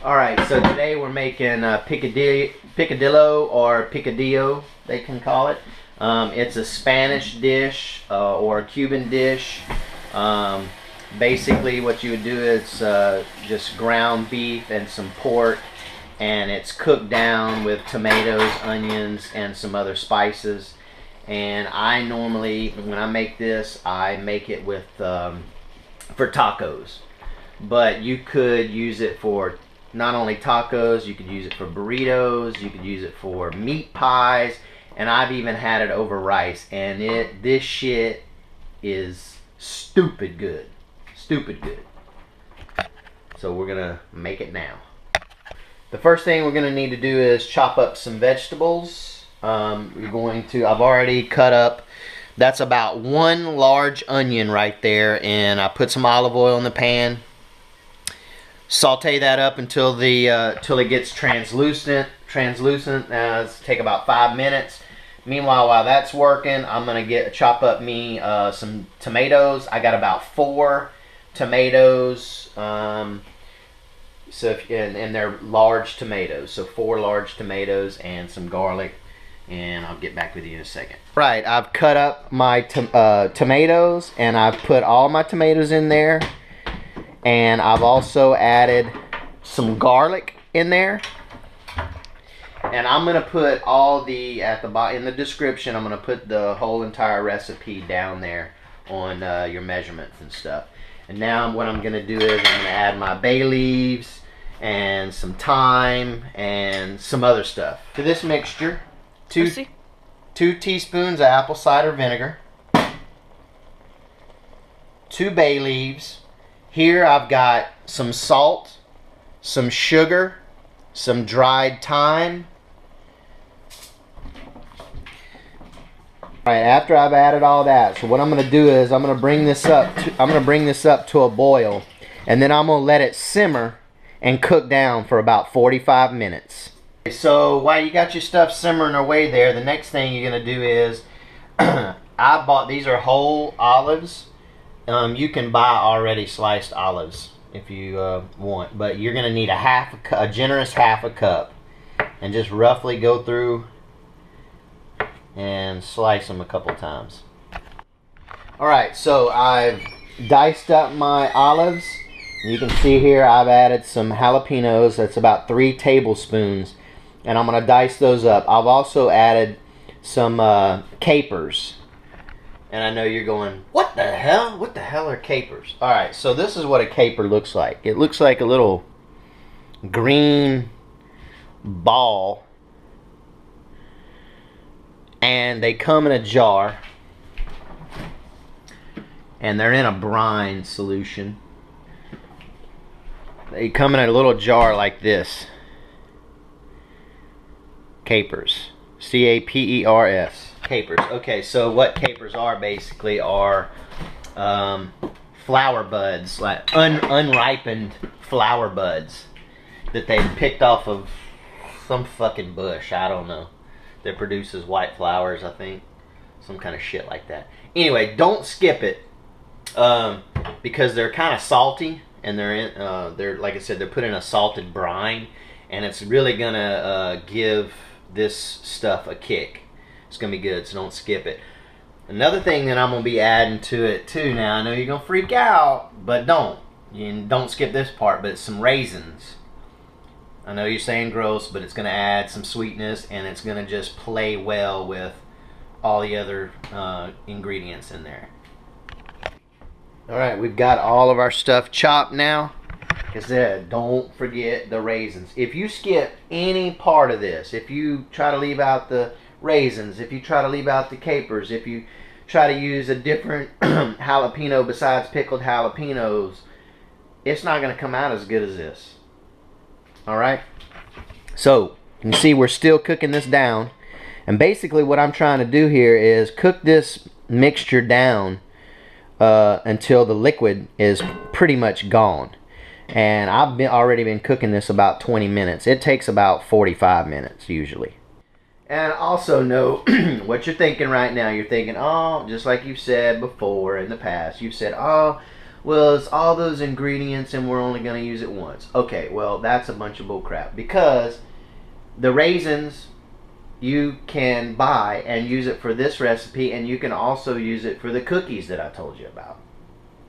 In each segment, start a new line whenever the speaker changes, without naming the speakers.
Alright, so today we're making picadillo or picadillo, they can call it. It's a Spanish dish or a Cuban dish. Basically what you would do is just ground beef and some pork, and it's cooked down with tomatoes, onions, and some other spices. And I normally, when I make this, I make it with for tacos. But you could use it for not only tacos, you could use it for burritos, you could use it for meat pies, and I've even had it over rice, and this shit is stupid good. Stupid good. So we're gonna make it now. The first thing we're gonna need to do is chop up some vegetables. I've already cut up, that's about one large onion right there, and I put some olive oil in the pan. Saute that up until it gets translucent. It's take about 5 minutes. Meanwhile, while that's working, I'm gonna chop up some tomatoes. I got about 4 tomatoes. And they're large tomatoes, so 4 large tomatoes and some garlic. And I'll get back with you in a second. Right, I've cut up my tomatoes, and I've put all my tomatoes in there. And I've also added some garlic in there. And I'm gonna put all in the description, I'm gonna put the whole entire recipe down there on your measurements and stuff. And now what I'm gonna do is I'm gonna add my bay leaves and some thyme and some other stuff to this mixture. 2 teaspoons of apple cider vinegar, 2 bay leaves. Here I've got some salt, some sugar, some dried thyme. Alright, after I've added all that, so what I'm going to do is I'm going to bring this up to a boil, and then I'm going to let it simmer and cook down for about 45 minutes. So while you got your stuff simmering away there, the next thing you're going to do is these are whole olives. You can buy already sliced olives if you want, but you're going to need a generous half a cup, and just roughly go through and slice them a couple times. Alright, so I've diced up my olives. You can see here I've added some jalapenos. That's about 3 tablespoons, and I'm going to dice those up. I've also added some capers. And I know you're going, what the hell? What the hell are capers? Alright, so this is what a caper looks like. It looks like a little green ball. And they come in a jar. And they're in a brine solution. They come in a little jar like this. Capers. C-A-P-E-R-S. Capers. Okay, so what capers are basically are flower buds, like unripened flower buds that they picked off of some fucking bush, I don't know, that produces white flowers, I think, some kind of shit like that. Anyway, don't skip it because they're kind of salty, and they're like I said, they're put in a salted brine, and it's really gonna give this stuff a kick. It's gonna be good, so don't skip it. Another thing that I'm gonna be adding to it too, now I know you're gonna freak out, but don't skip this part, but it's some raisins. I know you're saying gross, but it's gonna add some sweetness, and it's gonna just play well with all the other ingredients in there. Alright, we've got all of our stuff chopped now. Like I said, don't forget the raisins. If you skip any part of this, if you try to leave out the raisins, if you try to leave out the capers, if you try to use a different jalapeno besides pickled jalapenos, it's not going to come out as good as this. Alright? So, you can see we're still cooking this down. And basically what I'm trying to do here is cook this mixture down until the liquid is pretty much gone. And I've already been cooking this about 20 minutes. It takes about 45 minutes usually. And also know what you're thinking right now. You're thinking, oh, just like you've said before in the past, you've said, oh, well, it's all those ingredients and we're only going to use it once. Okay, well, that's a bunch of bull crap, because the raisins you can buy and use it for this recipe, and you can also use it for the cookies that I told you about.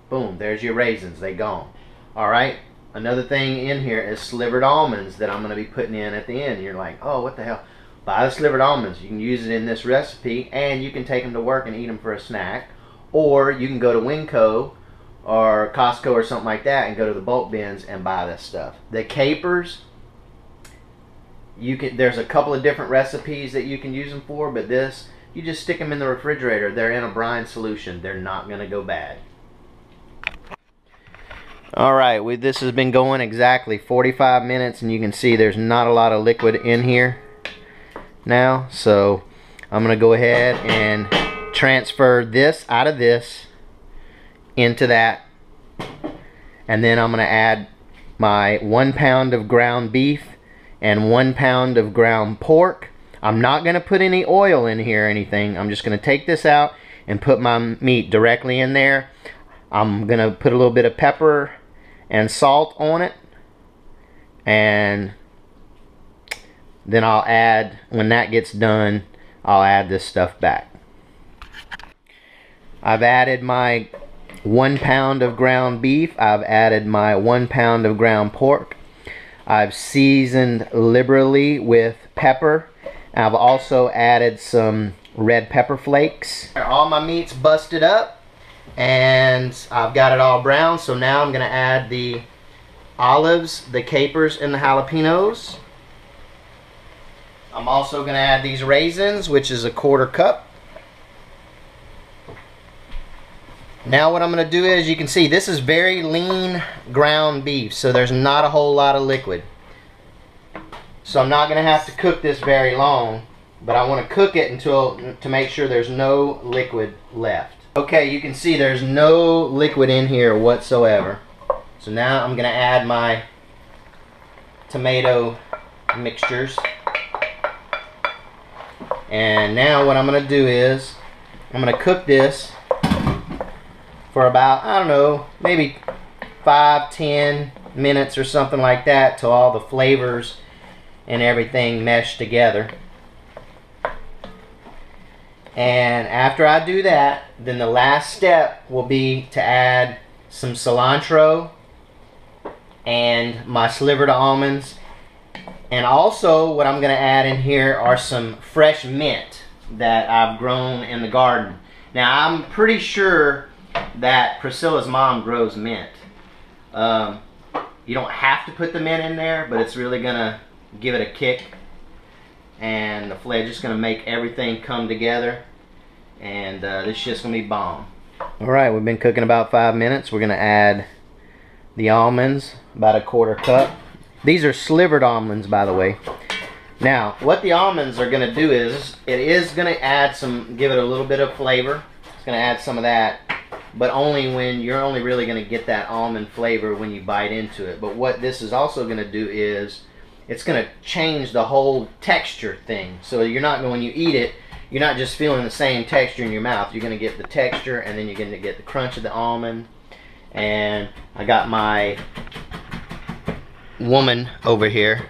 Boom, there's your raisins, they gone. Alright, another thing in here is slivered almonds that I'm going to be putting in at the end. You're like, oh, what the hell? Buy the slivered almonds. You can use it in this recipe, and you can take them to work and eat them for a snack. Or you can go to Winco or Costco or something like that and go to the bulk bins and buy this stuff. The capers, there's a couple of different recipes that you can use them for, but this, you just stick them in the refrigerator. They're in a brine solution. They're not going to go bad. Alright, this has been going exactly 45 minutes, and you can see there's not a lot of liquid in here now. So I'm going to go ahead and transfer this out of this into that. And then I'm going to add my 1 pound of ground beef and 1 pound of ground pork. I'm not going to put any oil in here or anything. I'm just going to take this out and put my meat directly in there. I'm going to put a little bit of pepper and salt on it, and then I'll add, when that gets done, I'll add this stuff back. I've added my 1 pound of ground beef. I've added my 1 pound of ground pork. I've seasoned liberally with pepper. I've also added some red pepper flakes. All my meat's busted up, and I've got it all brown. So now I'm going to add the olives, the capers, and the jalapenos. I'm also going to add these raisins, which is a 1/4 cup. Now what I'm going to do is, you can see this is very lean ground beef, so there's not a whole lot of liquid. So I'm not going to have to cook this very long, but I want to cook it to make sure there's no liquid left. Okay, you can see there's no liquid in here whatsoever. So now I'm going to add my tomato mixtures. And now what I'm going to do is, I'm going to cook this for about, I don't know, maybe 5-10 minutes or something like that, till all the flavors and everything mesh together. And after I do that, then the last step will be to add some cilantro and my slivered almonds. And also what I'm going to add in here are some fresh mint that I've grown in the garden. Now I'm pretty sure that Priscilla's mom grows mint. You don't have to put the mint in there, but it's really going to give it a kick. And the flavor just going to make everything come together, and this shit's going to be bomb. Alright, we've been cooking about 5 minutes. We're going to add the almonds, about a 1/4 cup. These are slivered almonds, by the way. Now, what the almonds are going to do is, it is going to add some, give it a little bit of flavor. It's going to add some of that, but only when you're only really going to get that almond flavor when you bite into it. But what this is also going to do is, it's going to change the whole texture thing. So you're not, when you eat it, you're not just feeling the same texture in your mouth. You're going to get the texture, and then you're going to get the crunch of the almond. And I got my woman over here,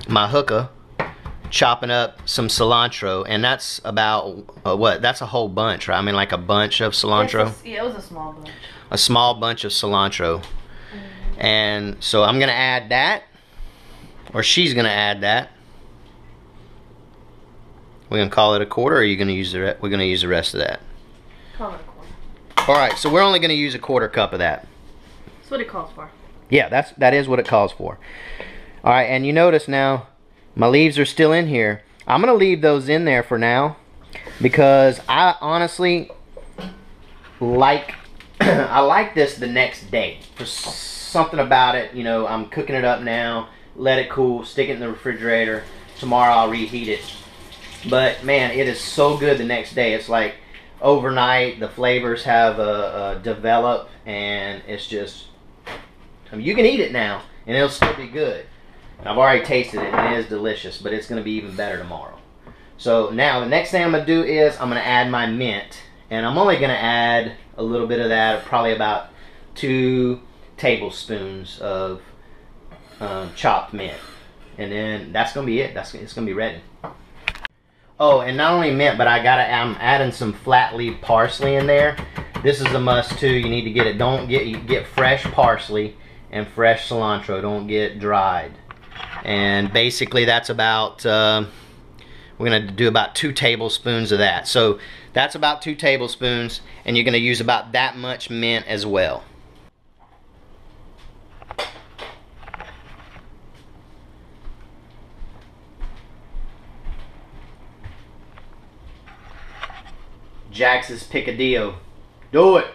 my hooker, chopping up some cilantro, and that's about what? That's a whole bunch, right? I mean, like a bunch of cilantro.
Yeah, it was a small bunch.
A small bunch of cilantro. And so I'm gonna add that, or she's gonna add that. We're gonna call it a 1/4, or are you gonna use we're gonna use the rest of that?
Call it a 1/4.
All right, so we're only gonna use a 1/4 cup of that.
That's what it calls for.
Yeah, that is what it calls for. All right, and you notice now my leaves are still in here. I'm gonna leave those in there for now, because I honestly like I like this the next day. For something about it, you know, I'm cooking it up now, let it cool, stick it in the refrigerator. Tomorrow I'll reheat it. But man, it is so good the next day. It's like overnight, the flavors have developed, and it's just, I mean, you can eat it now and it'll still be good. And I've already tasted it and it is delicious, but it's going to be even better tomorrow. So now the next thing I'm going to do is I'm going to add my mint, and I'm only going to add a little bit of that, probably about 2 tablespoons of chopped mint, and then that's gonna be it. It's gonna be ready. Oh, and not only mint, but I'm adding some flat leaf parsley in there. This is a must too. You need to get it. You get fresh parsley and fresh cilantro. Don't get dried. And basically that's about we're gonna do about 2 tablespoons of that. So that's about 2 tablespoons, and you're gonna use about that much mint as well. Jax's Picadillo. Do it!